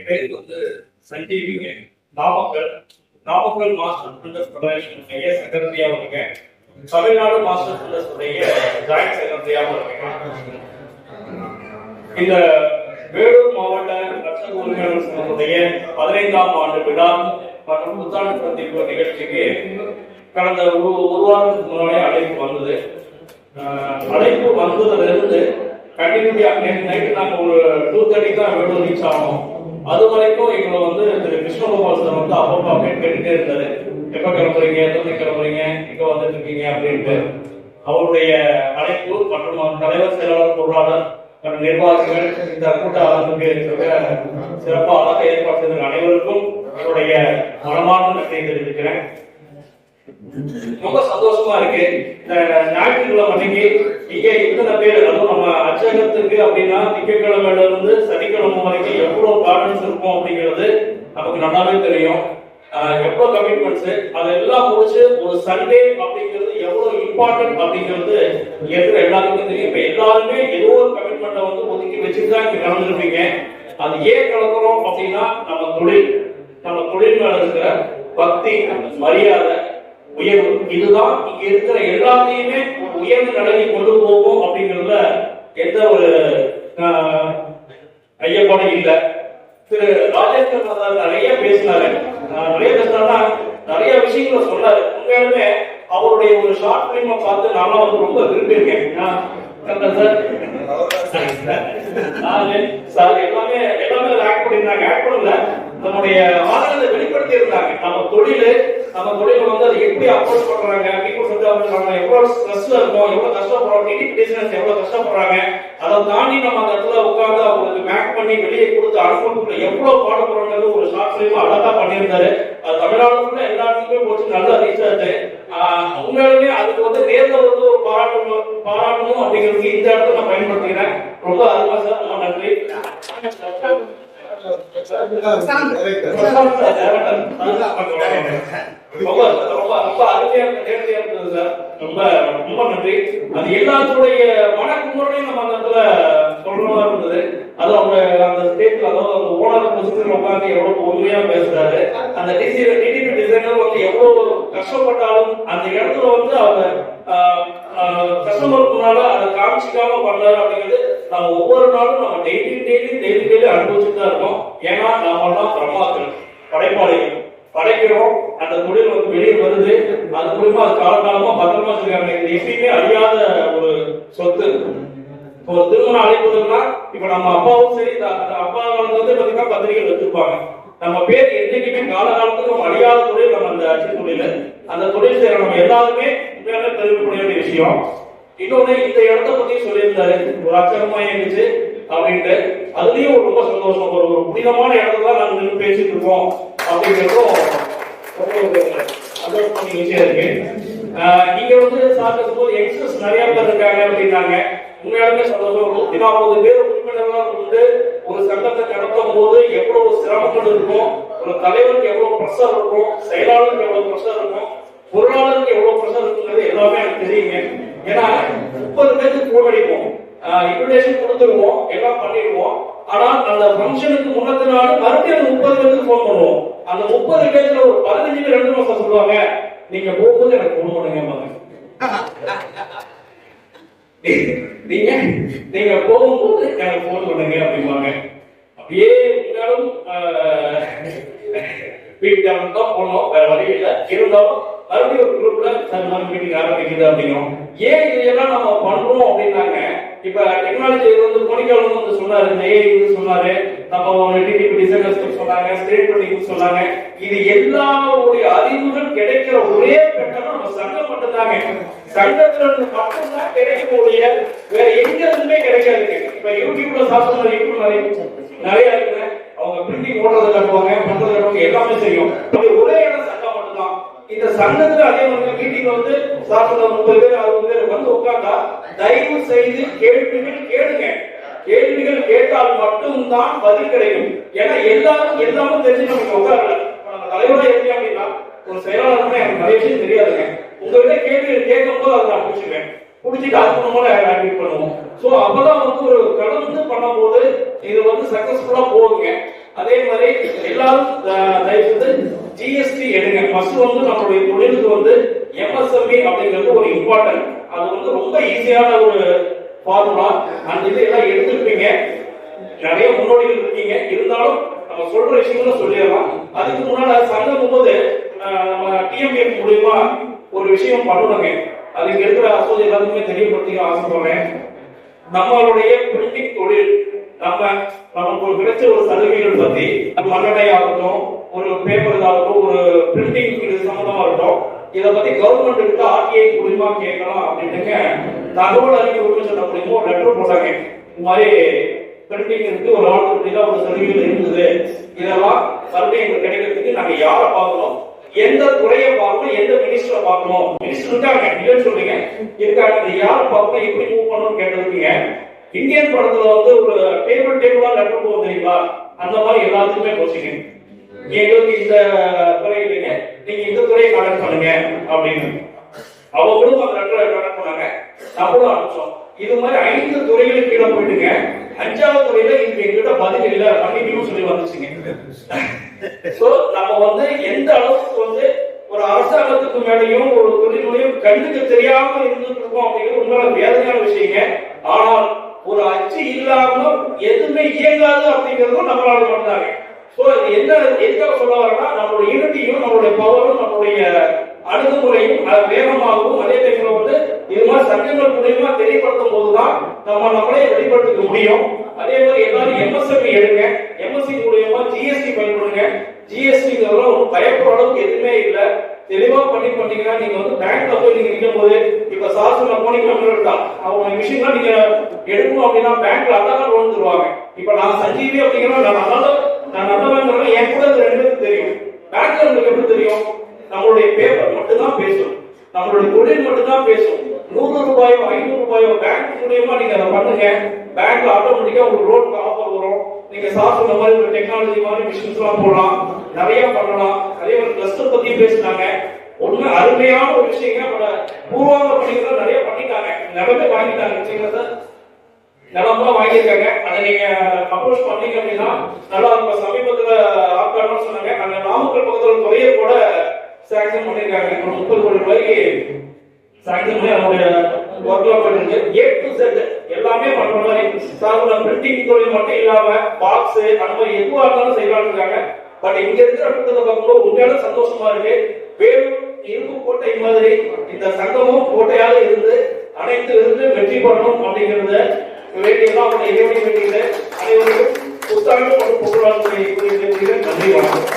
பேர் வந்து சன் டிவிங்க நாமக்கல் மாஸ்டர் பில்டர்ஸ் ஃபெடரேஷன் செக்ரட்டரியாகவும் இருக்கேன். தமிழ்நாடு மாஸ்டர் பில்டர்ஸ் ஜாயிண்ட் செக்ரட்டரியாகவும் இருக்கேன். இந்த வேலூர் மாவட்ட கர்ஷக உரிமையாளர் சங்கத்துடைய 15ஆம் ஆண்டு விழா மற்றும் புத்தாண்டு சந்திப்பு நிகழ்ச்சிக்கு கடந்த ஒரு வாரத்துக்கு முன்னாலே அழைப்பு வந்தது. அழைப்பு வந்ததிலிருந்து கண்டினியூட்டியா நைட்டு நாங்கள் ஒரு 2:30 தான் வேலூர் ரீச் ஆகணும். அது வரைக்கும் எங்களை வந்து திரு கிருஷ்ணகோபால் சார் வந்து அப்பப்போ அப்டேட் கேட்டுட்டே இருந்தாரு. எப்போ கிளம்புறீங்க, எத்தனை கிளம்புறீங்க, எங்க வந்துட்டு இருக்கீங்க அப்படின்ட்டு. அவருடைய அழைப்பு மற்றும் தலைவர், செயலாளர், பொருளாளர் மற்றும் நிர்வாகிகள் இந்த கூட்ட அரங்குக்கு சிறப்பாக ஏற்பாடு செய்த அனைவருக்கும் என்னுடைய மனமார்ந்த நன்றியை தெரிவிக்கிறேன். ரொம்ப சந்தோஷமா இருக்கு. இந்த ஞாயிற்றுக்கிழமை அன்னைக்கு இங்க இத்தனை பேர், அதுவும் நம்ம அச்சகத்துக்கு அப்படின்னா திங்கட்கிழமையில இருந்து சனிக்கிழமை வரைக்கும் எவ்வளவு கார்டன்ஸ் இருக்கும் அப்படிங்கிறது நமக்கு நல்லாவே தெரியும். எவ்வளவு கமிட்மெண்ட்ஸ் அதெல்லாம் முடிச்சு ஒரு சண்டே அப்படிங்கிறது எவ்வளவு இம்பார்ட்டன்ட் அப்படிங்கிறது இருக்கிற எல்லாருக்கும் தெரியும். இப்ப எல்லாருமே ஏதோ ஒரு கமிட்மெண்ட்டை வந்து ஒதுக்கி வச்சுதான் இங்க கலந்துருப்பீங்க. அது ஏன் கலந்துறோம் அப்படின்னா நம்ம தொழில் மேல இருக்கிற பக்தி, மரியாதை, உயர்வு, இதுதான் இங்க இருக்கிற எல்லாத்தையுமே உயர்ந்த நிலையை கொண்டு போகும் அப்படிங்கிறதுல எந்த ஒரு ஐயப்பாடும் இல்லை. திரு ராஜேந்திரன் நிறைய பேசினாரு. நிறைய விஷயங்களை சொன்னாரு. உண்மையாலுமே அவருடைய ஒரு ஷார்ட் பிலிமை பார்த்து நானும் வந்து ரொம்ப விரும்பியிருக்கேன். எல்லாமே ஆக்ட் பண்ணிருந்தாங்க. ஆக்ட் பண்ணல, நம்முடைய ஆனந்தத்தை வெளிப்படுத்தி இருந்தாங்க. நம்ம தொழில வந்து அதை எப்படி அப்ரோச் பண்றாங்க, பீப்புள்ஸ் வந்து அவங்க எவ்வளவு ஸ்ட்ரெஸ்ல இருக்கும், எவ்வளவு கஷ்டப்படுறாங்க, பிசினஸ் எவ்வளவு கஷ்டப்படுறாங்க, அதை தாண்டி நம்ம அந்த இடத்துல உட்கார்ந்து அவங்களுக்கு மேக் பண்ணி வெளியே கொடுத்து அனுப்புறதுக்குள்ள எவ்வளவு பாடுபடுறது ஒரு ஷார்ட் பிலிம் அழகா பண்ணியிருந்தாரு. அது தமிழ்நாடுக்குள்ள எல்லா இடத்துக்குமே போச்சு, நல்லா ரீச் ஆச்சு. உண்மையிலுமே அதுக்கு வந்து நேர்ல வந்து ஒரு பாராட்டணும் அப்படிங்கிறதுக்கு இந்த இடத்துல நான் பயன்படுத்துகிறேன். ரொம்ப அருமை சார், ரொம்ப நன்றி. ரொம்ப நன்றி. அது எல்லாத்துடைய மனக்குமுறையும் நம்ம அந்த இடத்துல சொல்றதா இருந்தது. அது அவங்க அந்த ஸ்டேட்ல, அதாவது ஓனர் பொசிஷன்ல உட்காந்து எவ்வளவு உண்மையா பேசுறாரு. அந்த டிடிபி டிசைனர் வந்து எவ்வளவு கஷ்டப்பட்டாலும் அந்த இடத்துல வந்து அவங்க கஸ்டமருக்கு முன்னால அதை காமிச்சிக்காம பண்றாரு அப்படிங்கிறது நம்ம ஒவ்வொரு நாளும் நம்ம டெய்லி அனுபவிச்சுட்டு தான் இருக்கோம். ஏன்னா நம்ம எல்லாம் பிரம்மாக்கள், படைப்பாளிகள், படைக்கிறோம். அந்த தொழில் வந்து வெளியே வருது. அது மூலமா அது காலகாலமா பத்திரமா வச்சிருக்காங்க. இது எப்பயுமே அழியாத ஒரு சொத்து. ஒரு திருமணம் அழைப்பதுன்னா இப்ப நம்ம அப்பாவும் சரி, அப்பா வந்து பாத்தீங்கன்னா பத்திரிகைகள் வச்சிருப்பாங்க. நம்ம பேர் என்னைக்குமே காலகாலத்துக்கு அழியாத தொழில் நம்ம அந்த அச்சு தொழில். அந்த தொழில் செய்யற நம்ம எல்லாருமே உண்மையான பெருமைப்பட வேண்டிய விஷயம். இன்னொன்னு, இந்த இடத்த பத்தி சொல்லியிருந்தாரு, ஒரு அச்சரமா இருந்துச்சு அப்படின்ட்டு. அதுலயும் ரொம்ப சந்தோஷம். ஒரு புனிதமான இடத்துல தான் நாங்க நின்று பேசிட்டு இருக்கோம் அப்படிங்கிறதும் சந்தோஷமான விஷயம் இருக்கு. நீங்க வந்து சாப்பிடும் போது யங்ஸ்டர்ஸ் நிறைய பேர் இருக்காங்க அப்படின்னாங்க. உண்மையாலுமே சந்தோஷம். 140 பேர் உறுப்பினர்களாக வந்து ஒரு சங்கத்தை நடத்தும் போது எவ்வளவு சிரமங்கள் இருக்கும், ஒரு தலைவருக்கு எவ்வளவு பிரஷர் இருக்கும், செயலாளருக்கு எவ்வளவு பிரஷர் இருக்கும், பொருளாளருக்கு எவ்வளவு பிரஷர் இருக்குங்கிறது எல்லாமே எனக்கு தெரியுங்க. ஏன்னா 30 பேருக்கு போன் அடிப்போம், இன்விடேஷன் கொடுத்துருவோம், எல்லாம் பண்ணிடுவோம். ஆனா அந்த ஃபங்க்ஷனுக்கு முன்னத்து நாள் மறுபடியும் 30 பேருக்கு போன் பண்ணுவோம். அந்த 30 பேர்ல ஒரு 15 பேர் 2 மாசம் சொல்லுவாங்க, நீங்க போகும்போது எனக்கு போன் பண்ணுங்க, நீங்க போகும்போது எனக்கு போன் பண்ணுங்க அப்படிம்பாங்க. அப்படியே இருந்தாலும் வீட்டுக்கு தான் போனோம், வேற வழி இல்லை. இருந்தாலும் மறுபடியும் ஒரு குரூப்ல மீட்டிங் ஆரம்பிக்குது அப்படிங்கிறோம். ஏன் இதெல்லாம் நம்ம பண்றோம் அப்படின்னாங்க, இப்ப டெக்னாலஜி வந்து மொழிகள் வந்து சொன்னாரு, ஏஐ சொன்னாரு, நம்ம டிடிபி டிசைனர்ஸ் சொன்னாங்க, ஸ்கிரீன் பிரிண்டிங் சொன்னாங்க. இது எல்லாருடைய அறிவுகள் கிடைக்கிற ஒரே பெட்டர் நம்ம சங்கம் மட்டும்தாங்க. சங்கத்துல இருந்து மட்டும்தான் கிடைக்கக்கூடிய, வேற எங்க இருந்துமே கிடைக்காதுங்க. இப்ப யூடியூப்ல சாப்பிடுற நிறைய இருக்குங்க. அவங்க பிரிண்டிங் ஓடுறதை கட்டுவாங்க, பண்றதை கட்டுவாங்க, எல்லாமே செய்யும். ஒரே இடம் சங்கம் மட்டும்தான். இந்த சங்கத்துல அதே மாதிரி மீட்டிங் வந்து சாப்பிடுற 30 பேர் 60 பேர் வந்து உட்கார்ந்தா தயவு செய்து கேள்விகள் கேளுங்க. கேள்விகள் கேட்டால் மட்டும்தான் பதில் கிடைக்கும். ஏன்னா எல்லாமே தெரிஞ்சு நமக்கு உட்காரல. நம்ம தலைவராக எப்படி அப்படின்னா ஒரு செயலாளர் எனக்கு நிறைய விஷயம் தெரியாதுங்க. உங்ககிட்ட கேள்விகள் கேட்கும் போது அதை நான் பிடிச்சிருவேன். புடிச்சிட்டு அது மூலம் ஆக்டிவேட் பண்ணுவோம். சோ அப்பதான் வந்து ஒரு கடந்து பண்ணும்போது இது வந்து சக்சஸ்ஃபுல்லா போகுங்க. அதே மாதிரி ஃபர்ஸ்ட் வந்து நம்மளுடைய தொழிலுக்கு வந்து எம்எஸ்எம்இ அப்படிங்கிறது ஒரு இம்பார்ட்டன்ட். அது வந்து ரொம்ப ஈஸியான ஒரு ஃபார்முலா. அந்த இதெல்லாம் எடுத்துருப்பீங்க, நிறைய முன்னோடிகள் இருக்கீங்க. இருந்தாலும் நம்ம சொல்ற விஷயங்கள சொல்லிடலாம். அதுக்கு முன்னாடி சங்கம் போது நம்ம டிஎம்எஃப் மூலமா ஒரு விஷயம் பண்ணணுங்க. அதுக்கு இருக்கிற அசோசியேட் எல்லாத்துக்குமே தெரியப்படுத்திக்க ஆசைப்படுறேன். நம்மளுடைய பிரிண்டிங் தொழில் நமக்கு கிடைச்ச ஒரு சலுகைகள் பத்தி, மண்ணெண்ணெய் ஆகட்டும், ஒரு பேப்பர் ஆகட்டும், ஒரு பிரிண்டிங் இது சம்பந்தமா இருக்கட்டும், இதை பத்தி கவர்மெண்ட் கிட்ட ஆர்டிஐ மூலமா கேட்கலாம் அப்படின்னுங்க தகவல் அறிக்கை உரிமை சட்டம் மூலமா ஒரு லெட்டர் போட்டாங்க. இந்த மாதிரி பிரிண்டிங் இருக்கு, ஒரு ஆளுக்கு ஒரு சலுகைகள் இருந்தது, இதெல்லாம் சலுகை எங்களுக்கு கிடைக்கிறதுக்கு நாங்க யாரை பார்க்கணும், எந்த துறையை பார்க்கணும், எந்த மினிஸ்டரை பார்க்கணும், மினிஸ்டர் இருக்காங்க இல்லைன்னு சொல்றீங்க, இருக்காங்க, யாரை பார்க்கணும், எப்படி மூவ் பண்ணணும்னு கேட்டிருக்கீங்க. இந்தியன் படத்துல வந்து ஒரு டேபிளா லெட்டர் போகும் தெரியுங்களா, அந்த மாதிரி எல்லாத்துக்குமே போச்சுங்க. எங்களுக்கு இந்த துறை இல்லைங்க, நீங்க இந்த துறையை கனெக்ட் பண்ணுங்க அப்படின்னு அவங்களும் அந்த லெட்டரை கனெக்ட் பண்ணாங்க, நம்மளும் அனுப்பிச்சோம். இது மாதிரி 5 துறைகளுக்கு கீழே போயிட்டுங்க. 5வது துறையில இங்க எங்கிட்ட பதில் இல்ல பண்ணிக்கணும்னு சொல்லி வந்துச்சுங்க. சோ நம்ம வந்து எந்த அளவுக்கு வந்து ஒரு அரசாங்கத்துக்கு மேலையும் ஒரு தொழிலையும் கண்ணுக்கு தெரியாம இருந்துட்டு இருக்கோம் அப்படிங்கிறது உண்மையான வேதனையான விஷயங்க. ஆனால் ஒரு அச்சு இல்லாம எதுவுமே இயங்காது அப்படிங்கிறதும் நம்மளால மட்டும்தாங்க. சோ இது என்ன எதுக்காக சொல்ல வரனா, நம்மளுடைய யூனிட்டியும் நம்மளுடைய பவரும் நம்மளுடைய அணுகுமுறையும் வேகமாகவும் அதே டைம்ல வந்து இது மாதிரி சட்டங்கள் மூலமா தெரியப்படுத்தும் போதுதான் நம்மளே வெளிப்படுத்திக்க முடியும். அதே மாதிரி எல்லாரும் எம்எஸ்எம்இ எடுங்க, எம்எஸ்சி மூலமா ஜிஎஸ்டி பயன்படுங்க. ஜிஎஸ்டிங்கிறதுல ஒரு பயப்படுற அளவுக்கு எதுவுமே இல்ல, தெளிவா பண்ணீங்கன்னா நீங்க வந்து பேங்க்ல போய் நீங்க நிற்கும் போது இப்ப சாசன போனீங்கன்னா அவங்க மிஷின்லாம் நீங்க எடுக்கணும் அப்படின்னா பேங்க்ல அதான் லோன் தருவாங்க. இப்ப நான் சஞ்சீவி அப்படிங்கிற நான் நல்லவங்க என் கூட 2 பேருக்கு தெரியும், பேங்க்ல உங்களுக்கு எப்படி தெரியும்? நம்மளுடைய பேப்பர் மட்டும் தான் பேசும், நம்மளுடைய தொழில் மட்டும் தான் பேசும். 100 ரூபாயோ 500 ரூபாயோ பேங்க் மூலமா நீங்க அதை பண்ணுங்க, பேங்க்ல ஆட்டோமேட்டிக்கா உங்களுக்கு லோன் ஆஃபர் வரும். நீங்க சாஃப்ட்வேர் மாதிரி ஒரு டெக்னாலஜி மாதிரி மிஷின்ஸ் எல்லாம் போடலாம், நிறைய பண்ணலாம். அதே மாதிரி கிளஸ்டர் பத்தி பேசினாங்க, ஒண்ணு அருமையான ஒரு விஷயங்க. பூர்வாங்க பணிகள் நிறைய பண்ணிட்டாங்க, நிலமே வாங்கிட்டாங்க, நிலமெல்லாம் வாங்கியிருக்காங்க. அதை நீங்க அப்ரோச் பண்ணீங்க அப்படின்னா நல்லா இருக்கும். சமீபத்துல ஆட்கள் சொன்னாங்க, அந்த நாமக்கல் பக்கத்துல துறையை கூட சாங்ஷன் பண்ணிருக்காங்க. 30 கோடி ரூபாய்க்கு சாங்ஷன் பண்ணி அதனுடைய ஒர்க்லாம் போயிட்டு A to Z எல்லாமே பண்ற மாதிரி சாதாரண பிரிண்டிங் தொழில் மட்டும் இல்லாம பாக்ஸ் அந்த மாதிரி எதுவா இருந்தாலும் செய்யலாம்னு இருக்காங்க. பட் இங்க இருக்கிற கூட்டத்தை பார்க்கும்போது உண்மையான சந்தோஷமா இருக்கு. வேலூர் இரும்பு கோட்டை மாதிரி இந்த சங்கமும் கோட்டையாக இருந்து அனைத்து இருந்து வெற்றி பெறணும் அப்படிங்கறத வேண்டியெல்லாம் இறைவனை வேண்டியது. அனைவருக்கும் புத்தாண்டு பொருளாதார நன்றி வணக்கம்.